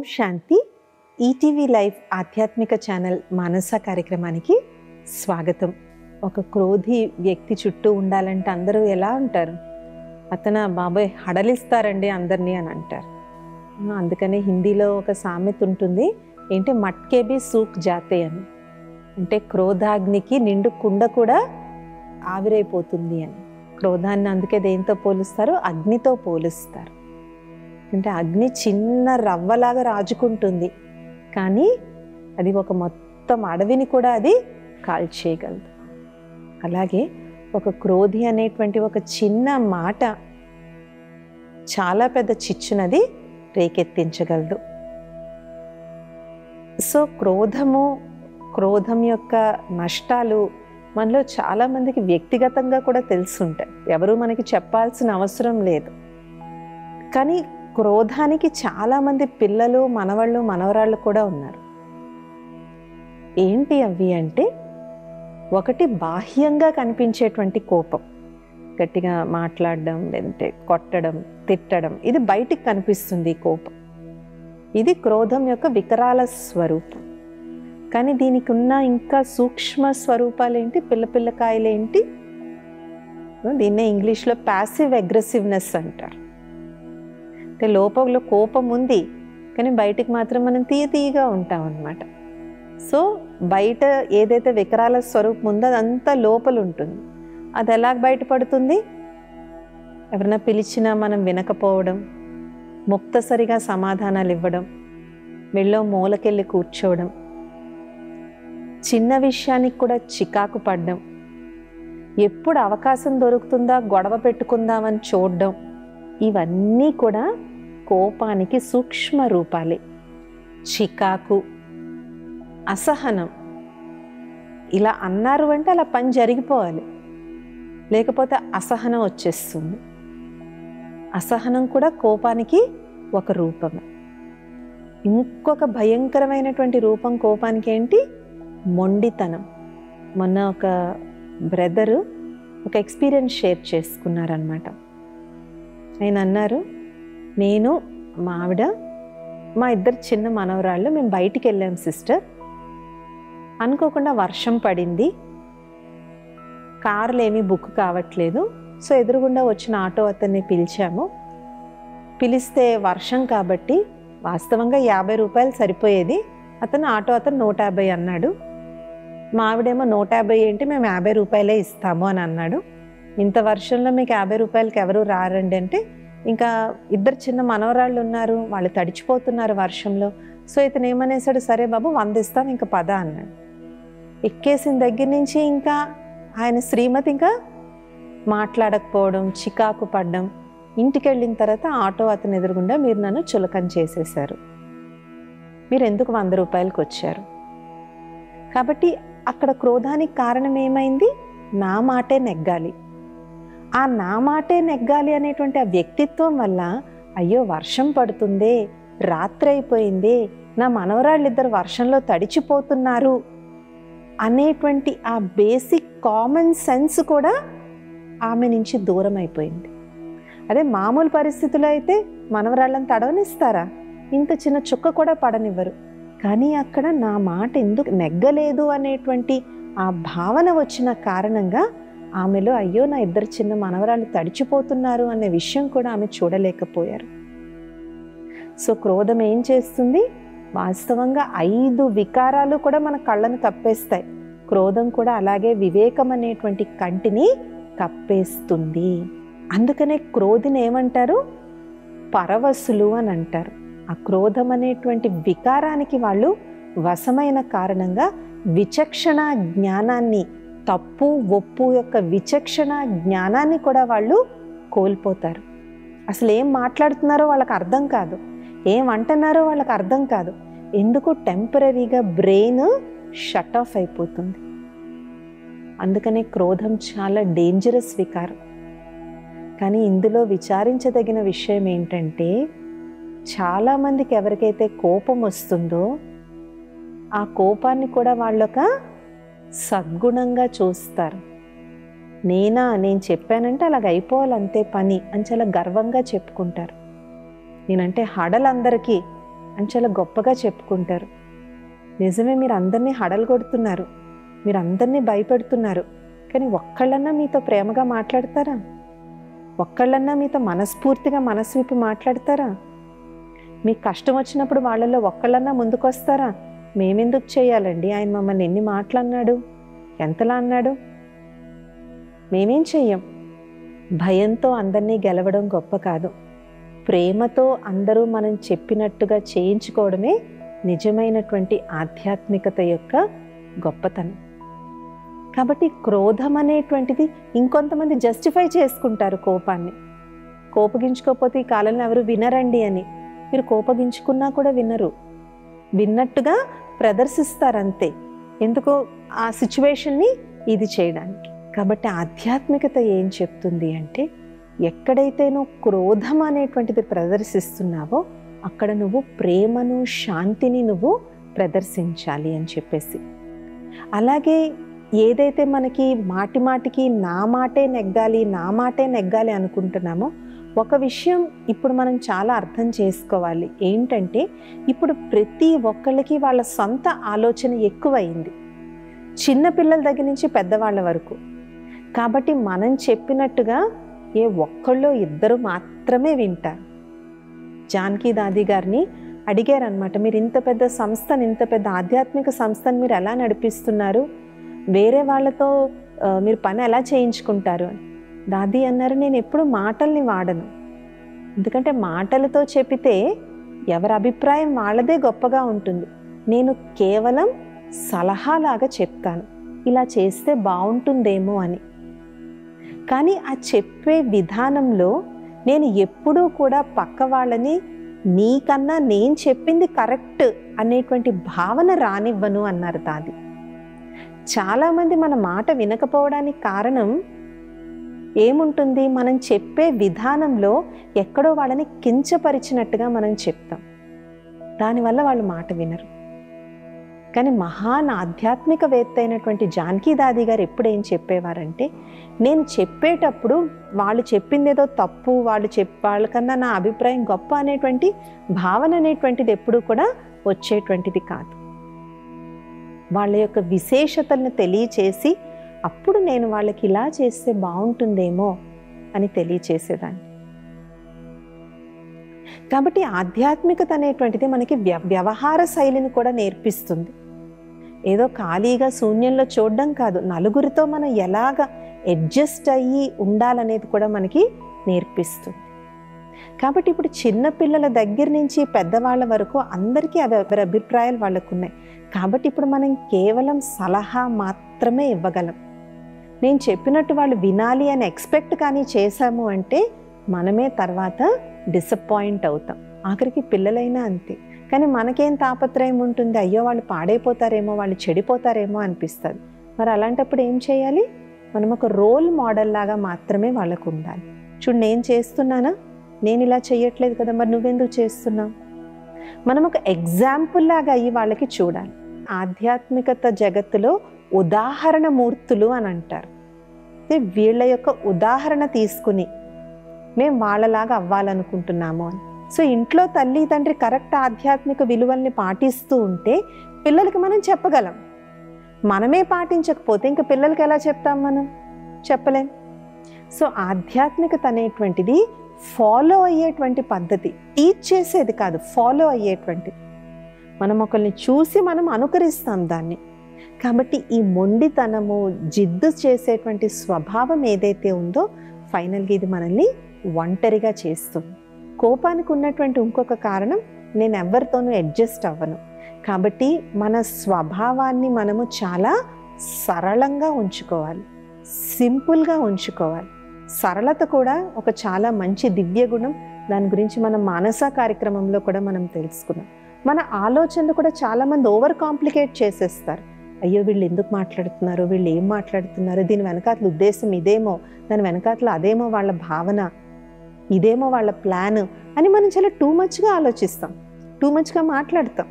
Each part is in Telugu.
శాంతి. ఈటీవీ లైవ్ ఆధ్యాత్మిక ఛానల్ మానస కార్యక్రమానికి స్వాగతం. ఒక క్రోధి వ్యక్తి చుట్టూ ఉండాలంటే అందరూ ఎలా ఉంటారు? అతను బాబాయ్ హడలిస్తారండి అందరినీ అని అంటారు. అందుకని హిందీలో ఒక సామెత ఉంటుంది, ఏంటి మట్కే బి సూక్ జాతే అని. అంటే క్రోధాగ్నికి నిండు కుండ కూడా ఆవిరైపోతుంది అని. క్రోధాన్ని అందుకే దేంతో పోలుస్తారు? అగ్నితో పోలుస్తారు. అంటే అగ్ని చిన్న రవ్వలాగా రాజుకుంటుంది, కానీ అది ఒక మొత్తం అడవిని కూడా అది కాల్చేయగలదు. అలాగే ఒక క్రోధి అనేటువంటి ఒక చిన్న మాట చాలా పెద్ద చిచ్చునది రేకెత్తించగలదు. సో క్రోధం యొక్క నష్టాలు మనలో చాలామందికి వ్యక్తిగతంగా కూడా తెలుసుంటాయి, ఎవరు మనకి చెప్పాల్సిన అవసరం లేదు. కానీ క్రోధానికి చాలామంది పిల్లలు, మనవాళ్ళు, మనవరాళ్ళు కూడా ఉన్నారు. ఏంటి అవి అంటే, ఒకటి బాహ్యంగా కనిపించేటువంటి కోపం, గట్టిగా మాట్లాడడం, లేదంటే కొట్టడం, తిట్టడం, ఇది బయటికి కనిపిస్తుంది కోపం. ఇది క్రోధం యొక్క వికరాల స్వరూపం. కానీ దీనికి ఉన్న ఇంకా సూక్ష్మ స్వరూపాలు ఏంటి? పిల్లకాయలేంటి? దీన్నే ఇంగ్లీష్లో ప్యాసివ్ అగ్రెసివ్నెస్ అంటారు. అంటే లోపల కోపం ఉంది, కానీ బయటికి మాత్రం మనం తీయగా ఉంటాం అన్నమాట. సో బయట ఏదైతే వికరాల స్వరూపం ఉందో అదంతా లోపల ఉంటుంది. అది ఎలా బయటపడుతుంది? ఎవరైనా పిలిచినా మనం వినకపోవడం, ముక్తసరిగా సమాధానాలు ఇవ్వడం, మెళ్ళో మూలకెళ్ళి కూర్చోవడం, చిన్న విషయానికి కూడా చికాకు పడడం, ఎప్పుడు అవకాశం దొరుకుతుందా గొడవ పెట్టుకుందామని చూడడం, ఇవన్నీ కూడా కోపానికి సూక్ష్మ రూపాలే. చికాకు, అసహనం, ఇలా అన్నారు అంటే అలా పని జరిగిపోవాలి, లేకపోతే అసహనం వచ్చేస్తుంది. అసహనం కూడా కోపానికి ఒక రూపమే. ఇంకొక భయంకరమైనటువంటి రూపం కోపానికి ఏంటి? మొండితనం. మొన్న ఒక బ్రదరు ఒక ఎక్స్పీరియన్స్ షేర్ చేసుకున్నారనమాట. ఆయన అన్నారు, నేను మా ఆవిడ, మా ఇద్దరు చిన్న మనవరాళ్ళు మేము బయటికి వెళ్ళాం సిస్టర్. అనుకోకుండా వర్షం పడింది, కార్లు ఏమీ బుక్ కావట్లేదు. సో ఎదురుగుండా వచ్చిన ఆటో అతన్ని పిలిచాము. పిలిస్తే వర్షం కాబట్టి వాస్తవంగా 50 రూపాయలు సరిపోయేది, అతను 150 అన్నాడు. మా ఆవిడేమో 150 ఏంటి, మేము 50 రూపాయలే ఇస్తాము అని అన్నాడు. ఇంత వర్షంలో మీకు 50 రూపాయలకి ఎవరు రారండి అంటే, ఇంకా ఇద్దరు చిన్న మనవరాళ్ళు ఉన్నారు, వాళ్ళు తడిచిపోతున్నారు వర్షంలో. సో ఇతను ఏమనేసాడు, సరే బాబు 100 ఇస్తాం, ఇంకా పద అన్నాడు. ఎక్కేసిన దగ్గర నుంచి ఇంకా ఆయన శ్రీమతి ఇంకా మాట్లాడకపోవడం, చికాకు పడ్డం. ఇంటికి వెళ్ళిన తర్వాత ఆటో అతను ఎదురుగుండా, మీరు నన్ను చులకన చేసేశారు, మీరు ఎందుకు 100 రూపాయలకి వచ్చారు? కాబట్టి అక్కడ క్రోధానికి కారణం ఏమైంది? నా మాటే నెగ్గాలి. ఆ నా మాటే నెగ్గాలి అనేటువంటి ఆ వ్యక్తిత్వం వల్ల, అయ్యో వర్షం పడుతుందే, రాత్రి అయిపోయిందే, నా మనవరాళ్ళిద్దరు వర్షంలో తడిచిపోతున్నారు అనేటువంటి ఆ బేసిక్ కామన్ సెన్స్ కూడా ఆమె నుంచి దూరం అయిపోయింది. అదే మామూలు పరిస్థితుల్లో అయితే మనవరాళ్ళని తడవనిస్తారా? ఇంత చిన్న చుక్క కూడా పడనివ్వరు. కానీ అక్కడ నా మాట ఎందుకు నెగ్గలేదు అనేటువంటి ఆ భావన వచ్చిన కారణంగా ఆమెలో, అయ్యో నా ఇద్దరు చిన్న మనవరాళ్ళు తడిచిపోతున్నారు అనే విషయం కూడా ఆమె చూడలేకపోయారు. సో క్రోధం ఏం చేస్తుంది? వాస్తవంగా 5 వికారాలు కూడా మన కళ్ళను కప్పేస్తాయి. క్రోధం కూడా అలాగే వివేకం అనేటువంటి కంటిని కప్పేస్తుంది. అందుకనే క్రోధిని ఏమంటారు? పరవశులు అని అంటారు. ఆ క్రోధం అనేటువంటి వికారానికి వాళ్ళు వశమైన కారణంగా విచక్షణ జ్ఞానాన్ని, తప్పు ఒప్పు యొక్క విచక్షణ జ్ఞానాన్ని కూడా వాళ్ళు కోల్పోతారు. అసలు ఏం మాట్లాడుతున్నారో వాళ్ళకి అర్థం కాదు, ఏం అంటున్నారో వాళ్ళకి అర్థం కాదు. ఎందుకు? టెంపరీగా బ్రెయిన్ షట్ ఆఫ్ అయిపోతుంది. అందుకనే క్రోధం చాలా డేంజరస్ వికారం. కానీ ఇందులో విచారించదగిన విషయం ఏంటంటే, చాలామందికి ఎవరికైతే కోపం వస్తుందో ఆ కోపాన్ని కూడా వాళ్ళొక సద్గుణంగా చూస్తారు. నేను చెప్పానంటే అలాగ అయిపోవాలి, అంతే పని అని చాలా గర్వంగా చెప్పుకుంటారు. నేనంటే హడలందరికీ, అని చాలా గొప్పగా చెప్పుకుంటారు. నిజమే, మీరు అందరినీ హడలుగొడుతున్నారు, మీరు అందరినీ భయపెడుతున్నారు, కానీ ఒక్కళ్ళన్నా మీతో ప్రేమగా మాట్లాడతారా? ఒక్కళ్ళన్నా మీతో మనస్ఫూర్తిగా మనసు విప్పి మాట్లాడతారా? మీకు కష్టం వచ్చినప్పుడు వాళ్ళల్లో ఒక్కళ్ళన్నా ముందుకొస్తారా? మేమెందుకు చేయాలండి, ఆయన మమ్మల్ని ఎన్ని మాటలు అన్నాడు, ఎంతలా అన్నాడు? మేమేం చెయ్యం. భయంతో అందరినీ గెలవడం గొప్ప కాదు. ప్రేమతో అందరూ మనం చెప్పినట్టుగా చేయించుకోవడమే నిజమైనటువంటి ఆధ్యాత్మికత యొక్క గొప్పతనం. కాబట్టి క్రోధం అనేటువంటిది ఇంకొంతమంది జస్టిఫై చేసుకుంటారు కోపాన్ని. కోపగించుకోకపోతే ఈ కాలంలో ఎవరు వినరండి అని. మీరు కోపగించుకున్నా కూడా వినరు, విన్నట్టుగా ప్రదర్శిస్తారంతే. ఎందుకో ఆ సిచ్యువేషన్ని ఇది చేయడానికి. కాబట్టి ఆధ్యాత్మికత ఏం చెప్తుంది అంటే, ఎక్కడైతే నువ్వు క్రోధం అనేటువంటిది ప్రదర్శిస్తున్నావో అక్కడ నువ్వు ప్రేమను, శాంతిని నువ్వు ప్రదర్శించాలి అని చెప్పేసి. అలాగే ఏదైతే మనకి మాటి మాటికి నా మాటే నెగ్గాలి అనుకుంటున్నామో, ఒక విషయం ఇప్పుడు మనం చాలా అర్థం చేసుకోవాలి. ఏంటంటే, ఇప్పుడు ప్రతి ఒక్కళ్ళకి వాళ్ళ సొంత ఆలోచన ఎక్కువైంది, చిన్నపిల్లల దగ్గర నుంచి పెద్దవాళ్ళ వరకు. కాబట్టి మనం చెప్పినట్టుగా ఏ ఒక్కళ్ళో ఇద్దరు మాత్రమే వింటారు. జానకి దాది గారిని అడిగారనమాట, మీరు ఇంత పెద్ద సంస్థను, ఇంత పెద్ద ఆధ్యాత్మిక సంస్థను మీరు ఎలా నడిపిస్తున్నారు, వేరే వాళ్ళతో మీరు పని ఎలా చేయించుకుంటారు అని. దాది అన్నారు, నేను ఎప్పుడు మాటల్ని వాడను, ఎందుకంటే మాటలతో చెప్పితే ఎవరి అభిప్రాయం వాళ్ళదే గొప్పగా ఉంటుంది. నేను కేవలం సలహాలాగా చెప్తాను, ఇలా చేస్తే బాగుంటుందేమో అని. కానీ ఆ చెప్పే విధానంలో నేను ఎప్పుడూ కూడా పక్క వాళ్ళని నీకన్నా నేను చెప్పింది కరెక్ట్ అనేటువంటి భావన రానివ్వను అన్నారు దాది. చాలామంది మన మాట వినకపోవడానికి కారణం ఏముంటుంది, మనం చెప్పే విధానంలో ఎక్కడో వాళ్ళని కించపరిచినట్టుగా మనం చెప్తాం, దానివల్ల వాళ్ళు మాట వినరు. కానీ మహాన్ ఆధ్యాత్మికవేత్త అయినటువంటి జానకి దాది గారు ఎప్పుడు ఏం చెప్పేవారంటే, నేను చెప్పేటప్పుడు వాళ్ళు చెప్పిందేదో తప్పు, వాళ్ళకన్నా నా అభిప్రాయం గొప్ప అనేటువంటి భావన అనేటువంటిది ఎప్పుడూ కూడా వచ్చేటువంటిది కాదు. వాళ్ళ యొక్క విశేషతలను తెలియచేసి అప్పుడు నేను వాళ్ళకి ఇలా చేస్తే బాగుంటుందేమో అని తెలియచేసేదాన్ని. కాబట్టి ఆధ్యాత్మికత అనేటువంటిది మనకి వ్యవహార శైలిని కూడా నేర్పిస్తుంది. ఏదో ఖాళీగా శూన్యంలో చూడడం కాదు, నలుగురితో మనం ఎలాగ అడ్జస్ట్ అయ్యి ఉండాలనేది కూడా మనకి నేర్పిస్తుంది. కాబట్టి ఇప్పుడు చిన్నపిల్లల దగ్గర నుంచి పెద్దవాళ్ళ వరకు అందరికీ ఎవరి అభిప్రాయాలు వాళ్ళకు ఉన్నాయి. కాబట్టి ఇప్పుడు మనం కేవలం సలహా మాత్రమే ఇవ్వగలం. నేను చెప్పినట్టు వాళ్ళు వినాలి అని ఎక్స్పెక్ట్ కానీ చేశాము అంటే మనమే తర్వాత డిసప్పాయింట్ అవుతాం. ఆఖరికి పిల్లలైనా అంతే. కానీ మనకేం తాపత్రయం ఉంటుంది, అయ్యో వాళ్ళు పాడైపోతారేమో, వాళ్ళు చెడిపోతారేమో అనిపిస్తుంది. మరి అలాంటప్పుడు ఏం చేయాలి, మనం ఒక రోల్ మోడల్ లాగా మాత్రమే వాళ్ళకు ఉండాలి. చూడు, నేను చేస్తున్నానా, నేను ఇలా చేయట్లేదు కదా, మరి నువ్వెందుకు చేస్తున్నావు, మనం ఒక ఎగ్జాంపుల్ లాగా అయ్యి వాళ్ళకి చూడాలి. ఆధ్యాత్మికత జగత్తులో ఉదాహరణ మూర్తులు అని అంటారు. వీళ్ళ యొక్క ఉదాహరణ తీసుకుని మేము వాళ్ళలాగా అవ్వాలనుకుంటున్నాము అని. సో ఇంట్లో తల్లి తండ్రి కరెక్ట్ ఆధ్యాత్మిక విలువల్ని పాటిస్తూ ఉంటే పిల్లలకి మనం చెప్పగలం. మనమే పాటించకపోతే ఇంకా పిల్లలకి ఎలా చెప్తాం, మనం చెప్పలేం. సో ఆధ్యాత్మికత అనేటువంటిది ఫాలో అయ్యేటువంటి పద్ధతి, టీచ్ చేసేది కాదు, ఫాలో అయ్యేటువంటిది. మనం ఒకరిని చూసి మనం అనుకరిస్తాం దాన్ని. కాబట్టి ఈ మొండితనము, జిద్దు చేసేటువంటి స్వభావం ఏదైతే ఉందో ఫైనల్గా ఇది మనల్ని ఒంటరిగా చేస్తుంది. కోపానికి ఉన్నటువంటి ఇంకొక కారణం, నేను ఎవరితోనూ అడ్జస్ట్ అవ్వను. కాబట్టి మన స్వభావాన్ని మనము చాలా సరళంగా ఉంచుకోవాలి, సింపుల్గా ఉంచుకోవాలి. సరళత కూడా ఒక చాలా మంచి దివ్య గుణం. దాని గురించి మనం మానస కార్యక్రమంలో కూడా మనం తెలుసుకున్నాం. మన ఆలోచనలు కూడా చాలామంది ఓవర్ కాంప్లికేట్ చేసేస్తారు. అయ్యో వీళ్ళు ఎందుకు మాట్లాడుతున్నారు, వీళ్ళు ఏం మాట్లాడుతున్నారు, దీని వెనకాతల ఉద్దేశం ఇదేమో, దాని వెనకాతల అదేమో వాళ్ళ భావన, ఇదేమో వాళ్ళ ప్లాన్ అని మనం చాలా టూ మచ్గా ఆలోచిస్తాం, టూ మచ్గా మాట్లాడతాం.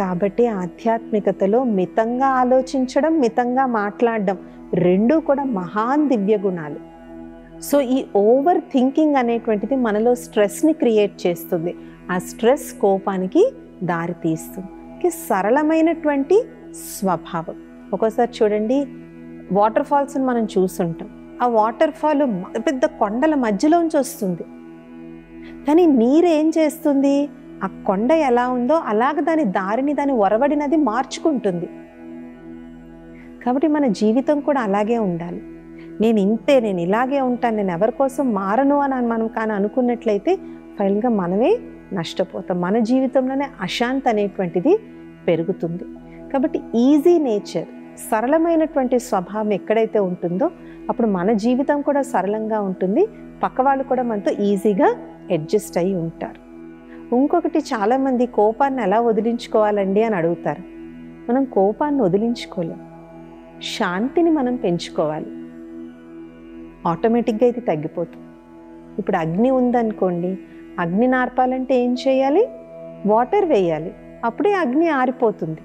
కాబట్టి ఆధ్యాత్మికతలో మితంగా ఆలోచించడం, మితంగా మాట్లాడడం రెండూ కూడా మహాన్ దివ్య గుణాలు. సో ఈ ఓవర్ థింకింగ్ అనేటువంటిది మనలో స్ట్రెస్ని క్రియేట్ చేస్తుంది. ఆ స్ట్రెస్ కోపానికి దారి తీస్తుంది. సరళమైనటువంటి స్వభావం. ఒక్కోసారి చూడండి, వాటర్ ఫాల్స్ని మనం చూస్తుంటాం. ఆ వాటర్ ఫాల్ పెద్ద కొండల మధ్యలోంచి వస్తుంది, కానీ నీరు ఏం చేస్తుంది, ఆ కొండ ఎలా ఉందో అలాగ దాని దారిని, దాని ఒరవడినది మార్చుకుంటుంది. కాబట్టి మన జీవితం కూడా అలాగే ఉండాలి. నేను ఇంతే, నేను ఇలాగే ఉంటాను, నేను ఎవరి కోసం మారను అని మనం కానీ అనుకున్నట్లయితే ఫైనల్గా మనమే నష్టపోతాం. మన జీవితంలోనే అశాంతి అనేటువంటిది పెరుగుతుంది. కాబట్టి ఈజీ నేచర్, సరళమైనటువంటి స్వభావం ఎక్కడైతే ఉంటుందో అప్పుడు మన జీవితం కూడా సరళంగా ఉంటుంది, పక్క వాళ్ళు కూడా మనతో ఈజీగా అడ్జస్ట్ అయ్యి ఉంటారు. ఇంకొకటి, చాలామంది కోపాన్ని ఎలా వదిలించుకోవాలండి అని అడుగుతారు. మనం కోపాన్ని వదిలించుకోలేం, శాంతిని మనం పెంచుకోవాలి. ఆటోమేటిక్గా ఇది తగ్గిపోతుంది. ఇప్పుడు అగ్ని ఉందనుకోండి, అగ్ని నార్పాలంటే ఏం చేయాలి, వాటర్ వేయాలి, అప్పుడే అగ్ని ఆరిపోతుంది.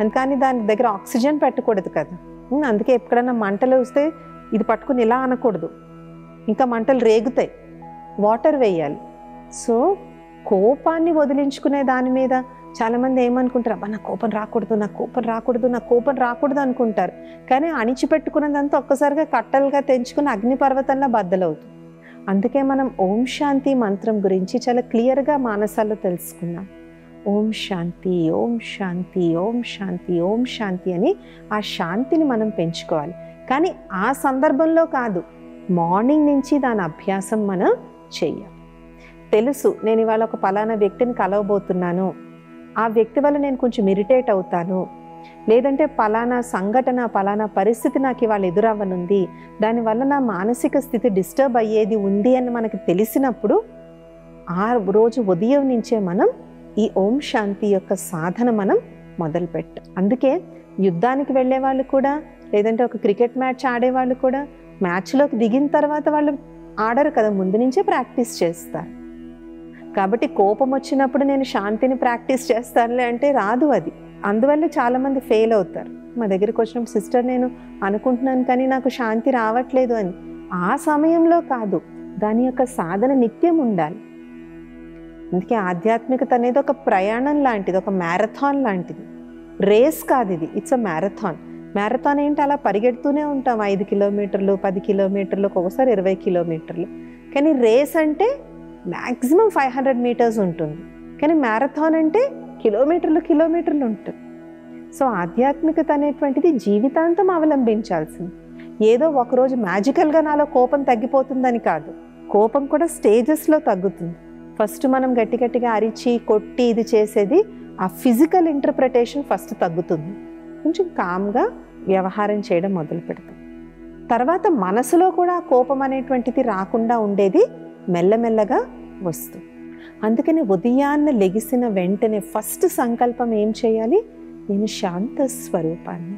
అందుకని దాని దగ్గర ఆక్సిజన్ పెట్టకూడదు కదా. అందుకే ఎప్పుడైనా మంటలు వస్తే ఇది పట్టుకుని ఇలా అనకూడదు, ఇంకా మంటలు రేగుతాయి, వాటర్ వేయాలి. సో కోపాన్ని వదిలించుకునే దాని మీద చాలామంది ఏమనుకుంటారు, అబ్బా నా కోపం రాకూడదు, నా కోపం రాకూడదు, నా కోపం రాకూడదు అనుకుంటారు. కానీ అణిచిపెట్టుకున్నదంతా ఒక్కసారిగా కట్టలుగా తెంచుకుని అగ్నిపర్వతంలా బద్దలవుతుంది. అందుకే మనం ఓం శాంతి మంత్రం గురించి చాలా క్లియర్గా మానసాల్లో తెలుసుకున్నాం. ఓం శాంతి, ఓం శాంతి, ఓం శాంతి, ఓం శాంతి అని ఆ శాంతిని మనం పెంచుకోవాలి. కానీ ఆ సందర్భంలో కాదు, మార్నింగ్ నుంచి దాని అభ్యాసం మనం చెయ్యాలి. తెలుసు నేను ఇవాళ ఒక పలానా వ్యక్తిని కలవబోతున్నాను, ఆ వ్యక్తి వల్ల నేను కొంచెం ఇరిటేట్ అవుతాను, లేదంటే పలానా సంఘటన, పలానా పరిస్థితి నాకు ఇవాళ ఎదురవ్వనుంది, దానివల్ల నా మానసిక స్థితి డిస్టర్బ్ అయ్యేది ఉంది అని మనకు తెలిసినప్పుడు ఆ రోజు ఉదయం నుంచే మనం ఈ ఓం శాంతి యొక్క సాధన మనం మొదలుపెట్టాం. అందుకే యుద్ధానికి వెళ్ళే వాళ్ళు కూడా, లేదంటే ఒక క్రికెట్ మ్యాచ్ ఆడేవాళ్ళు కూడా మ్యాచ్లోకి దిగిన తర్వాత వాళ్ళు ఆడరు కదా, ముందు నుంచే ప్రాక్టీస్ చేస్తారు. కాబట్టి కోపం వచ్చినప్పుడు నేను శాంతిని ప్రాక్టీస్ చేస్తానులే అంటే రాదు అది. అందువల్ల చాలామంది ఫెయిల్ అవుతారు. మా దగ్గరికి వచ్చినప్పుడు, సిస్టర్ నేను అనుకుంటున్నాను కానీ నాకు శాంతి రావట్లేదు అని. ఆ సమయంలో కాదు, దాని యొక్క సాధన నిత్యం ఉండాలి. అందుకే ఆధ్యాత్మికత అనేది ఒక ప్రయాణం లాంటిది, ఒక మ్యారథాన్ లాంటిది, రేస్ కాదు ఇది. It's a marathon. మ్యారథాన్ ఏంటి, అలా పరిగెడుతూనే ఉంటాం, 5 కిలోమీటర్లు, 10 కిలోమీటర్లు, ఒక్కొక్కసారి 20 కిలోమీటర్లు. కానీ రేస్ అంటే మ్యాక్సిమం 500 మీటర్స్ ఉంటుంది, కానీ మ్యారథాన్ అంటే కిలోమీటర్లు ఉంటుంది. సో ఆధ్యాత్మికత అనేటువంటిది జీవితాంతం అవలంబించాల్సింది. ఏదో ఒకరోజు మ్యాజికల్గా నాలో కోపం తగ్గిపోతుందని కాదు. కోపం కూడా స్టేజెస్లో తగ్గుతుంది. ఫస్ట్ మనం గట్టిగా అరిచి కొట్టి ఇది చేసేది, ఆ ఫిజికల్ ఇంటర్ప్రిటేషన్ ఫస్ట్ తగ్గుతుంది, కొంచెం కామ్గా వ్యవహారం చేయడం మొదలు పెడతాం. తర్వాత మనసులో కూడా కోపం అనేటువంటిది రాకుండా ఉండేది మెల్లమెల్లగా వస్తుంది. అందుకని ఉదయాన్నే లెగిసిన వెంటనే ఫస్ట్ సంకల్పం ఏం చేయాలి, నేను శాంత స్వరూపాన్ని.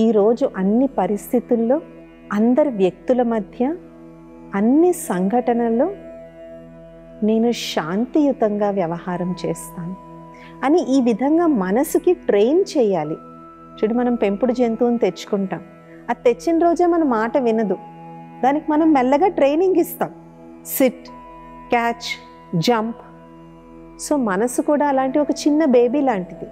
ఈరోజు అన్ని పరిస్థితుల్లో, అందరి వ్యక్తుల మధ్య, అన్ని సంఘటనల్లో నేను శాంతియుతంగా వ్యవహారం చేస్తాను అని ఈ విధంగా మనసుకి ట్రైన్ చేయాలి. చూడు, మనం పెంపుడు జంతువుని తెచ్చుకుంటాం, అది తెచ్చిన రోజే మన మాట వినదు, దానికి మనం మెల్లగా ట్రైనింగ్ ఇస్తాం, సిట్, క్యాచ్, జంప్. సో మనసు కూడా అలాంటి ఒక చిన్న బేబీ లాంటిది,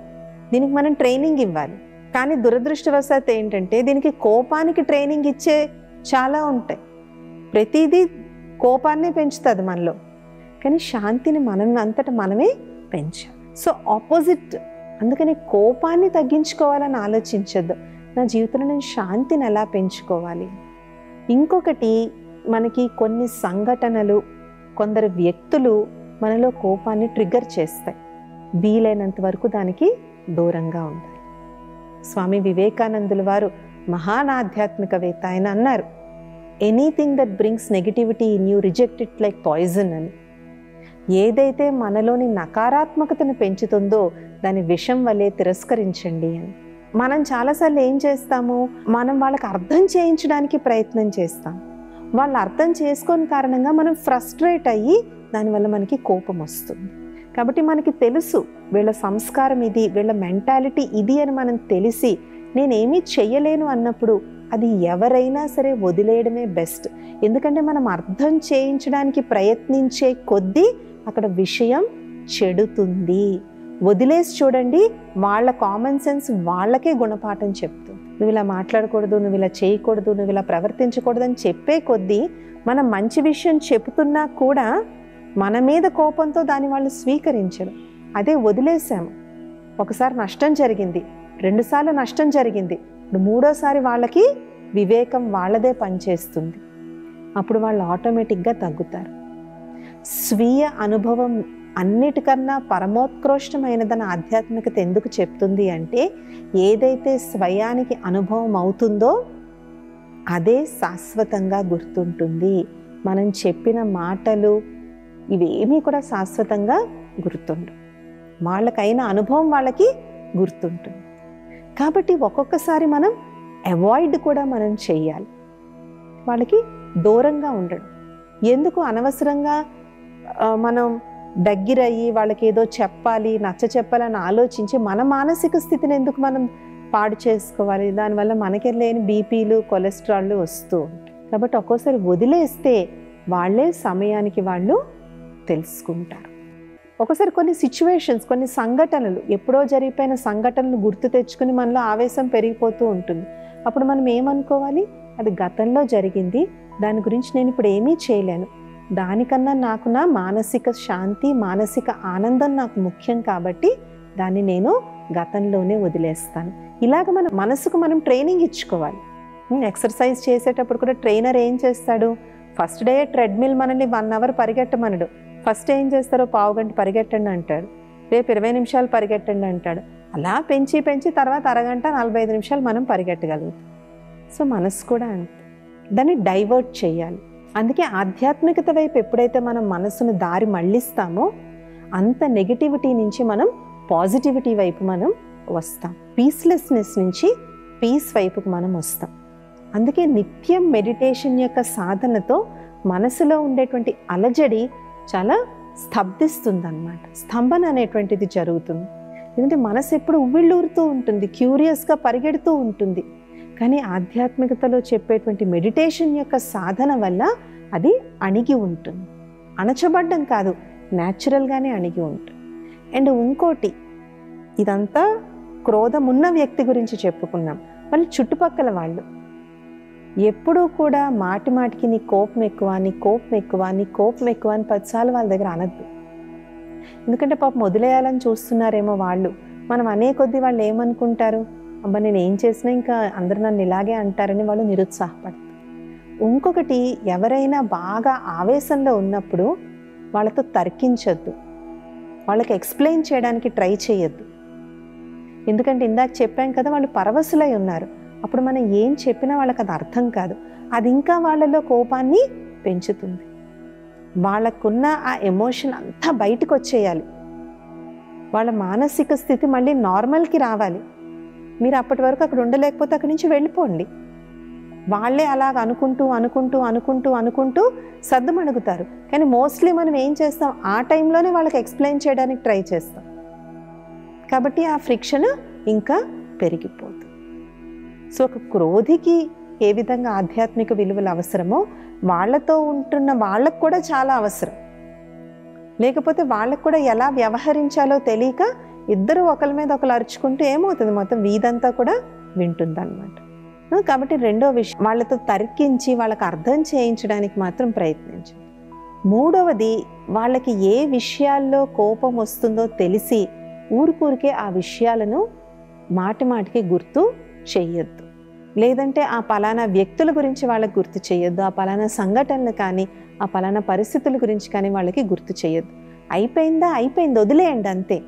దీనికి మనం ట్రైనింగ్ ఇవ్వాలి. కానీ దురదృష్టవశాత్తు ఏంటంటే దీనికి కోపానికి ట్రైనింగ్ ఇచ్చే చాలా ఉంటాయి, ప్రతిదీ కోపాన్నే పెంచుతుంది మనలో. కానీ శాంతిని మనం అంతటా మనమే పెంచాలి. So opposite. అందుకని కోపాన్ని తగ్గించుకోవాలని ఆలోచించద్దు, నా జీవితంలో నేను శాంతిని ఎలా పెంచుకోవాలి. ఇంకొకటి, మనకి కొన్ని సంఘటనలు, కొందరు వ్యక్తులు మనలో కోపాన్ని ట్రిగ్గర్ చేస్తాయి. వీలైనంత వరకు దానికి దూరంగా ఉండాలి. స్వామి వివేకానందుల వారు మహాన్ ఆధ్యాత్మికవేత్త, ఆయన అన్నారు, anything that brings negativity in you reject it like poison అని. ఏదైతే మనలోని నకారాత్మకతను పెంచుతుందో దాని విషం వలె తిరస్కరించండి అని. మనం చాలాసార్లు ఏం చేస్తాము, మనం వాళ్ళకి అర్థం చేయించడానికి ప్రయత్నం చేస్తాం, వాళ్ళు అర్థం చేసుకోని కారణంగా మనం ఫ్రస్ట్రేట్ అయ్యి దానివల్ల మనకి కోపం వస్తుంది. కాబట్టి మనకి తెలుసు వీళ్ళ సంస్కారం ఇది, వీళ్ళ మెంటాలిటీ ఇది అని మనం తెలిసి నేనేమీ చెయ్యలేను అన్నప్పుడు అది ఎవరైనా సరే వదిలేయడమే బెస్ట్. ఎందుకంటే మనం అర్థం చేయించడానికి ప్రయత్నించే కొద్దీ అక్కడ విషయం చెడుతుంది. వదిలేసి చూడండి, వాళ్ళ కామన్ సెన్స్ వాళ్ళకే గుణపాఠం చెప్తుంది. నువ్వు ఇలా మాట్లాడకూడదు, నువ్వు ఇలా చేయకూడదు, నువ్వు ఇలా ప్రవర్తించకూడదు అని చెప్పే కొద్దీ మనం మంచి విషయం చెబుతున్నా కూడా మన మీద కోపంతో దాన్ని వాళ్ళు స్వీకరించరు. అదే వదిలేసాము, ఒకసారి నష్టం జరిగింది, 2 సార్లు నష్టం జరిగింది, ఇప్పుడు 3వసారి వాళ్ళకి వివేకం వాళ్ళదే పనిచేస్తుంది. అప్పుడు వాళ్ళు ఆటోమేటిక్గా తగ్గుతారు. స్వీయ అనుభవం అన్నిటికన్నా పరమోత్కృష్టమైనదని ఆధ్యాత్మికత ఎందుకు చెప్తుంది అంటే, ఏదైతే స్వయానికి అనుభవం అవుతుందో అదే శాశ్వతంగా గుర్తుంటుంది. మనం చెప్పిన మాటలు ఇవేమీ కూడా శాశ్వతంగా గుర్తుండవు. వాళ్ళకైన అనుభవం వాళ్ళకి గుర్తుంటుంది. కాబట్టి ఒక్కొక్కసారి మనం అవాయిడ్ కూడా మనం చెయ్యాలి. వాళ్ళకి దూరంగా ఉండడం ఎందుకు, అనవసరంగా మనం దగ్గరయ్యి వాళ్ళకి ఏదో చెప్పాలి, నచ్చ చెప్పాలని ఆలోచించి మన మానసిక స్థితిని ఎందుకు మనం పాడు చేసుకోవాలి? దానివల్ల మనకి లేని బీపీలు, కొలెస్ట్రాల్లు వస్తూ ఉంటాయి. కాబట్టి ఒక్కోసారి వదిలేస్తే వాళ్ళే సమయానికి వాళ్ళు తెలుసుకుంటారు. ఒకసారి కొన్ని సిచ్యువేషన్స్, కొన్ని సంఘటనలు, ఎప్పుడో జరిగిపోయిన సంఘటనలు గుర్తు తెచ్చుకుని మనలో ఆవేశం పెరిగిపోతూ ఉంటుంది. అప్పుడు మనం ఏమనుకోవాలి, అది గతంలో జరిగింది, దాని గురించి నేను ఇప్పుడు ఏమీ చేయలేను, దానికన్నా నాకు నా మానసిక శాంతి, మానసిక ఆనందం నాకు ముఖ్యం, కాబట్టి దాన్ని నేను గతంలోనే వదిలేస్తాను. ఇలాగ మన మనసుకు మనం ట్రైనింగ్ ఇచ్చుకోవాలి. ఎక్సర్సైజ్ చేసేటప్పుడు కూడా ట్రైనర్ ఏం చేస్తాడు, ఫస్ట్ డే ట్రెడ్మిల్ మనల్ని 1 అవర్ పరిగెట్టమనడు. ఫస్ట్ ఏం చేస్తారో 1/2 గంట పరిగెట్టండి అంటాడు, రేపు 20 నిమిషాలు పరిగెట్టండి అంటాడు. అలా పెంచి పెంచి తర్వాత అరగంట 45 నిమిషాలు మనం పరిగెట్టగలుగుతాం. సో మనసు కూడా అంతే, దాన్ని డైవర్ట్ చేయాలి. అందుకే ఆధ్యాత్మికత వైపు ఎప్పుడైతే మనం మనసును దారి మళ్ళిస్తామో అంత నెగిటివిటీ నుంచి మనం పాజిటివిటీ వైపు మనం వస్తాం. పీస్లెస్నెస్ నుంచి పీస్ వైపుకు మనం వస్తాం. అందుకే నిత్యం మెడిటేషన్ యొక్క సాధనతో మనసులో ఉండేటువంటి అలజడి చాలా స్తబ్దిస్తుందన్నమాట. స్తంభన అనేటువంటిది జరుగుతుంది. ఎందుకంటే మనసు ఎప్పుడు ఉవ్విళ్ళూరుతూ ఉంటుంది, క్యూరియస్గా పరిగెడుతూ ఉంటుంది. కానీ ఆధ్యాత్మికతలో చెప్పేటువంటి మెడిటేషన్ యొక్క సాధన వల్ల అది అణిగి ఉంటుంది. అణచబడ్డం కాదు, న్యాచురల్గానే అణిగి ఉంటుంది. అండ్ ఇంకోటి, ఇదంతా క్రోధం ఉన్న వ్యక్తి గురించి చెప్పుకున్నాం. మళ్ళీ చుట్టుపక్కల వాళ్ళు ఎప్పుడూ కూడా మాటి మాటికి నీ కోపం ఎక్కువ, నీ కోపం ఎక్కువ, నీ కోపం ఎక్కువ అని 10 సార్లు వాళ్ళ దగ్గర అనద్దు. ఎందుకంటే పాపం వదిలేయాలని చూస్తున్నారేమో వాళ్ళు. మనం అనే కొద్దీ వాళ్ళు ఏమనుకుంటారు, అబ్బా నేను ఏం చేసినా ఇంకా అందరూ నన్ను ఇలాగే అంటారని వాళ్ళు నిరుత్సాహపడతారు. ఇంకొకటి, ఎవరైనా బాగా ఆవేశంలో ఉన్నప్పుడు వాళ్ళతో తర్కించొద్దు, వాళ్ళకి ఎక్స్ప్లెయిన్ చేయడానికి ట్రై చేయొద్దు. ఎందుకంటే ఇందాక చెప్పాం కదా, వాళ్ళు పరవశులై ఉన్నారు. అప్పుడు మనం ఏం చెప్పినా వాళ్ళకి అది అర్థం కాదు. అది ఇంకా వాళ్ళలో కోపాన్ని పెంచుతుంది. వాళ్ళకున్న ఆ ఎమోషన్ అంతా బయటకు వచ్చేయాలి. వాళ్ళ మానసిక స్థితి మళ్ళీ నార్మల్కి రావాలి. మీరు అప్పటి వరకు అక్కడ ఉండలేకపోతే అక్కడి నుంచి వెళ్ళిపోండి. వాళ్ళే అలాగ అనుకుంటూ అనుకుంటూ అనుకుంటూ అనుకుంటూ సద్దుమణుగుతారు. కానీ మోస్ట్లీ మనం ఏం చేస్తాం, ఆ టైంలోనే వాళ్ళకి ఎక్స్ప్లెయిన్ చేయడానికి ట్రై చేస్తాం. కాబట్టి ఆ ఫ్రిక్షన్ ఇంకా పెరిగిపోతుంది. సో ఒక క్రోధికి ఏ విధంగా ఆధ్యాత్మిక విలువలు అవసరమో వాళ్ళతో ఉంటున్న వాళ్ళకు కూడా చాలా అవసరం. లేకపోతే వాళ్ళకు కూడా ఎలా వ్యవహరించాలో తెలియక ఇద్దరు ఒకరి మీద ఒకరు అరుచుకుంటూ ఏమవుతుంది, మొత్తం వీధంతా కూడా వింటుందన్నమాట. కాబట్టి రెండో విషయం, వాళ్ళతో తర్కించి వాళ్ళకి అర్థం చేయించడానికి మాత్రం ప్రయత్నించండి. మూడవది, వాళ్ళకి ఏ విషయాల్లో కోపం వస్తుందో తెలిసి ఊరికే ఆ విషయాలను మాటి మాటికి గుర్తు చెయ్యొద్దు. లేదంటే ఆ పలానా వ్యక్తుల గురించి వాళ్ళకి గుర్తు చేయొద్దు, ఆ పలానా సంఘటనలు కానీ ఆ పలానా పరిస్థితుల గురించి కానీ వాళ్ళకి గుర్తు చేయొద్దు. అయిపోయిందా అయిపోయింది, వదిలేయండి అంతే.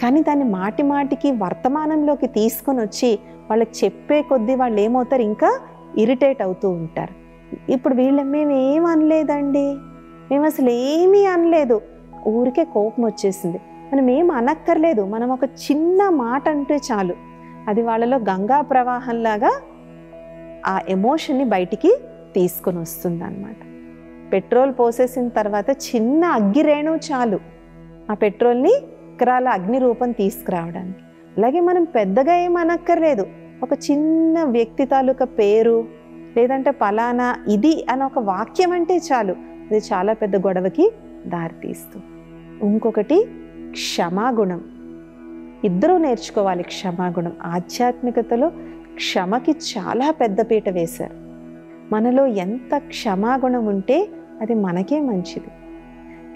కానీ దాన్ని మాటి మాటికి వర్తమానంలోకి తీసుకొని వచ్చి వాళ్ళకి చెప్పే కొద్దీ వాళ్ళు ఏమవుతారు, ఇంకా ఇరిటేట్ అవుతూ ఉంటారు. ఇప్పుడు మేము ఏం అనలేదండి, మేము అసలు ఏమీ అనలేదు, ఊరికే కోపం వచ్చేసింది. మనం ఏం అనక్కర్లేదు, మనం ఒక చిన్న మాట అంటే చాలు, అది వాళ్ళలో గంగా ప్రవాహంలాగా ఆ ఎమోషన్ని బయటికి తీసుకొని వస్తుంది అన్నమాట. పెట్రోల్ పోసేసిన తర్వాత చిన్న అగ్గిరేణు చాలు ఆ పెట్రోల్ని చక్రాల అగ్ని రూపం తీసుకురావడానికి. అలాగే మనం పెద్దగా ఏమనక్కర్లేదు, ఒక చిన్న వ్యక్తి తాలూకా పేరు లేదంటే పలానా ఇది అని ఒక వాక్యం అంటే చాలు, అది చాలా పెద్ద గొడవకి దారితీస్తుంది. ఇంకొకటి, క్షమాగుణం. ఇద్దరూ నేర్చుకోవాలి క్షమాగుణం. ఆధ్యాత్మికతలో క్షమకి చాలా పెద్దపీట వేశారు. మనలో ఎంత క్షమాగుణం ఉంటే అది మనకే మంచిది.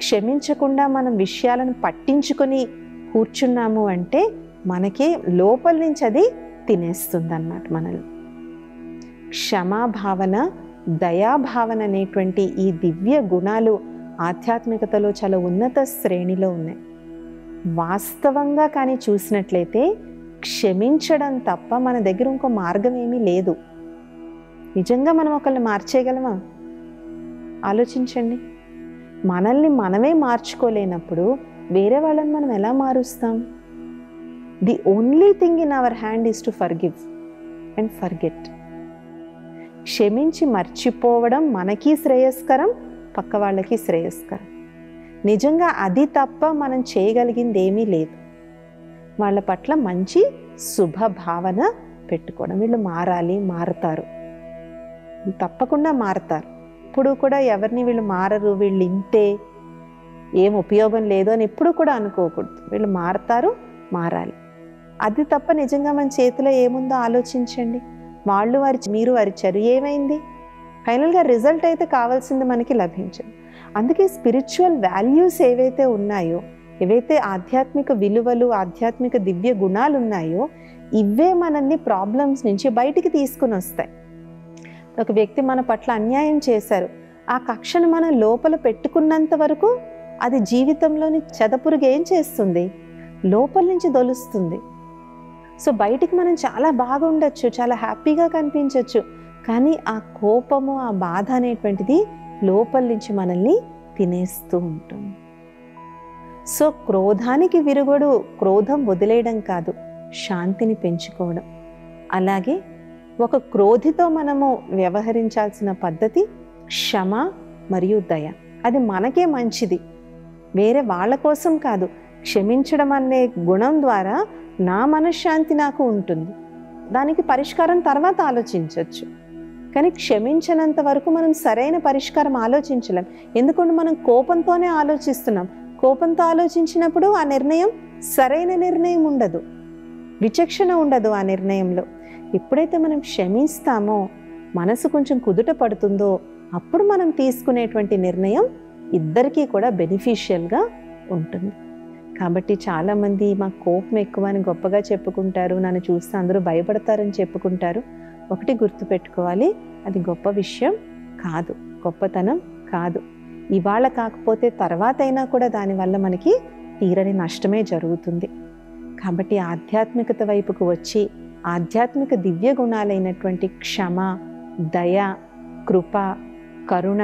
క్షమించకుండా మనం విషయాలను పట్టించుకొని కూర్చున్నాము అంటే మనకే లోపల నుంచి అది తినేస్తుంది అన్నమాట మనల్ని. క్షమాభావన, దయాభావన అనేటువంటి ఈ దివ్య గుణాలు ఆధ్యాత్మికతలో చాలా ఉన్నత శ్రేణిలో ఉన్నాయి. వాస్తవంగా కానీ చూసినట్లయితే క్షమించడం తప్ప మన దగ్గర ఇంకో మార్గం ఏమీ లేదు. నిజంగా మనం ఒకళ్ళని మార్చేయగలమా? ఆలోచించండి. మనల్ని మనమే మార్చుకోలేనప్పుడు వేరే వాళ్ళని మనం ఎలా మారుస్తాం? The only thing in our hand is to forgive and forget. క్షమించి మర్చిపోవడం మనకి శ్రేయస్కరం, పక్క వాళ్ళకి శ్రేయస్కరం. నిజంగా అది తప్ప మనం చేయగలిగింది ఏమీ లేదు. వాళ్ళ పట్ల మంచి శుభభావన పెట్టుకోవడం. వీళ్ళు మారాలి, మారుతారు, తప్పకుండా మారుతారు. ఇప్పుడు కూడా ఎవరిని వీళ్ళు మారరు, వీళ్ళు ఇంతే, ఏం ఉపయోగం లేదు అని ఎప్పుడు కూడా అనుకోకూడదు. వీళ్ళు మారుతారు, మారాలి. అది తప్ప నిజంగా మన చేతిలో ఏముందో ఆలోచించండి. వాళ్ళు మీరు అరిచారు, ఏమైంది? ఫైనల్గా రిజల్ట్ అయితే కావాల్సింది మనకి లభించదు. అందుకే స్పిరిచువల్ వాల్యూస్ ఏవైతే ఉన్నాయో, ఏవైతే ఆధ్యాత్మిక విలువలు, ఆధ్యాత్మిక దివ్య గుణాలు ఉన్నాయో, ఇవే మనల్ని ప్రాబ్లమ్స్ నుంచి బయటికి తీసుకుని వస్తాయి. ఒక వ్యక్తి మన పట్ల అన్యాయం చేశారు, ఆ కక్షను మనం లోపల పెట్టుకున్నంత వరకు అది జీవితంలోని చెదపురుగు ఏం చేస్తుంది? లోపల నుంచి దొలుస్తుంది. సో బయటికి మనం చాలా బాగుండొచ్చు, చాలా హ్యాపీగా కనిపించవచ్చు, కానీ ఆ కోపము, ఆ బాధ అనేటువంటిది లోపల నుంచి మనల్ని తినేస్తూ ఉంటుంది. సో క్రోధానికి విరుగుడు క్రోధం వదిలేయడం కాదు, శాంతిని పెంచుకోవడం. అలాగే ఒక క్రోధితో మనము వ్యవహరించాల్సిన పద్ధతి క్షమ మరియు దయ. అది మనకే మంచిది, వేరే వాళ్ళ కోసం కాదు. క్షమించడం అనే గుణం ద్వారా నా మనశ్శాంతి నాకు ఉంటుంది, దానికి పరిష్కారం తర్వాత ఆలోచించవచ్చు. కానీ క్షమించినంత వరకు మనం సరైన పరిష్కారం ఆలోచించలేం. ఎందుకంటే మనం కోపంతోనే ఆలోచిస్తున్నాం. కోపంతో ఆలోచించినప్పుడు ఆ నిర్ణయం సరైన నిర్ణయం ఉండదు, విచక్షణ ఉండదు ఆ నిర్ణయంలో. ఎప్పుడైతే మనం క్షమిస్తామో, మనసు కొంచెం కుదుట పడుతుందో, అప్పుడు మనం తీసుకునేటువంటి నిర్ణయం ఇద్దరికీ కూడా బెనిఫిషియల్గా ఉంటుంది. కాబట్టి చాలామంది మాకు కోపం ఎక్కువ అని గొప్పగా చెప్పుకుంటారు, నన్ను చూస్తే అందరూ భయపడతారని చెప్పుకుంటారు. ఒకటి గుర్తుపెట్టుకోవాలి, అది గొప్ప విషయం కాదు, గొప్పతనం కాదు. ఇవాళ కాకపోతే తర్వాత అయినా కూడా దానివల్ల మనకి తీరని నష్టమే జరుగుతుంది. కాబట్టి ఆధ్యాత్మికత వైపుకు వచ్చి ఆధ్యాత్మిక దివ్య గుణాలైనటువంటి క్షమ, దయ, కృప, కరుణ,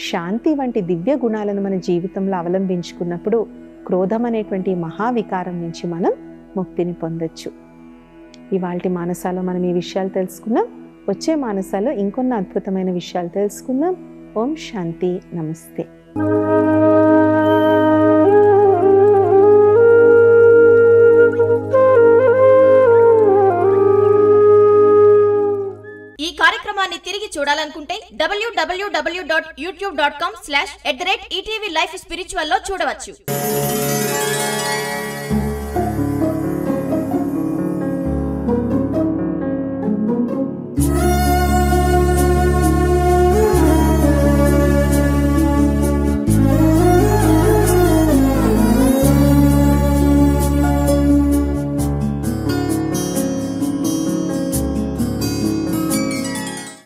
శాంతి వంటి దివ్య గుణాలను మన జీవితంలో అవలంబించుకున్నప్పుడు క్రోధం అనేటువంటి మహావికారం నుంచి మనం ముక్తిని పొందొచ్చు. ఇవాల్టి మానసాలో మనం ఈ విషయాలు తెలుసుకున్నాం. వచ్చే మానసాలో ఇంకొన్ని అద్భుతమైన విషయాలు తెలుసుకుందాం. ఓం శాంతి, నమస్తే. ఈ కార్యక్రమాన్ని తిరిగి చూడాలనుకుంటే www.youtube.com/@ETV Life Spiritual లో చూడవచ్చు.